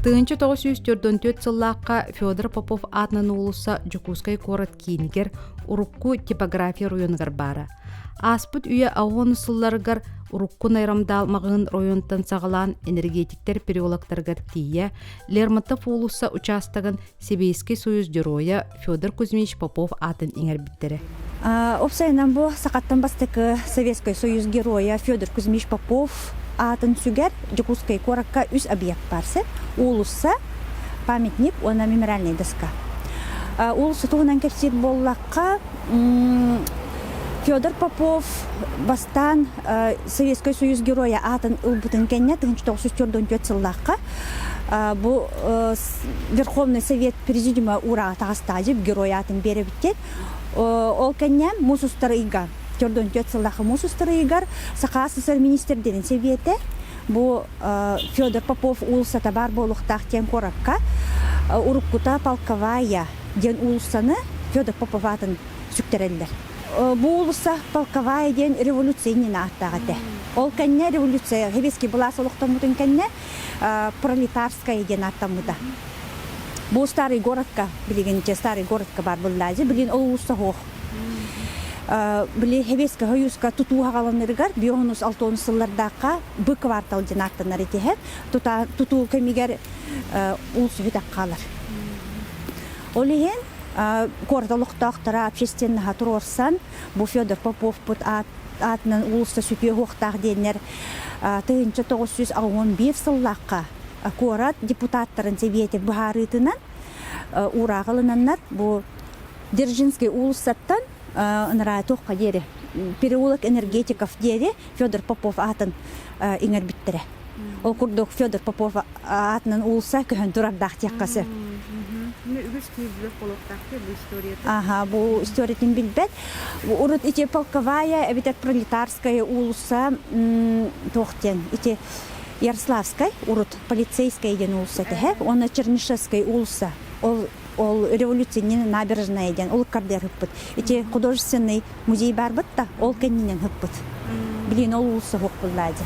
Тыынчы 944 сыллаққа Федор Попов атынан улуса Жукускай корот кийинигер урукку типография районыгар бара. Аспыт үйе ауын сылларыгар урукку найрамдалмағын районтан сағалан энергетиктер периологтаргар тие Лермонтов улуса участагын Сибирский союз героя Федор Кузьмич Попов атын иңер биттері. Опсайнан бу сақаттан бастыкы Советский союз героя Федор Кузьмич Попов атын сүгер Жукускай коракка үз объект барсы. Улуса памятник, она мемориальная доска. Улуса туғынан кепсет боллаққа Федор Попов бастан Советский союз героя атын ылбытын кенне 1944 сыллаққа бұл Верховный Совет Президиума ура тағыстадып герой атын беріп біттен. Ол кенне мусустарыйға 44 сыллаққа мусустарыйғар Сақа СССР министрдерін Советі бұл Федор Попов улысата бар болуқтақ тен коракка уруккута полковая ден улысаны Федор Попов атын сүктерелдер. Бұл улыса полковая ден революцияны аттағады. Ол кәнне революция, хебески бұла солықтан мұтын кәнне пролетарская ден аттамыда. Бұл старый городка, білігенше старый городка бар бұл лазы, білген ол улыса хоқ. Біле хебески хойуска туту хағаланырғар, 5-6 сыллардаққа бұ квартал ден аттанар етеғер, туту көмегер улысы хүдақ қалар. Ол еген, Гордалықтақтара общественного турорсан, бұл Федор Попов бұд атынан улыста сүпе хоқтақ денер 1911 сыллаққа корат депутаттарын Советі бұхарытынан урағылынаннар бұл Держинский улысаттан ұнырай тоққа дері переулок энергетиков дері Федор Попов атын еңер біттірі. Ол күрдік Федор Попов атынан улыса көхін тұрардақ текқасы. Бұл историятын білбет. Урут ите полковая, әбетет пролетарская улуса тоқтен. Ите Ярославская, урут полицейская ден улуса тәхәп. Оны Чернышевская улуса. Ол революционный набережная ден. Ол кардер хыппыт. Ите художественный музей бар бытта. Ол кәннен хыппыт. Білін ол улуса хоқ бұллады.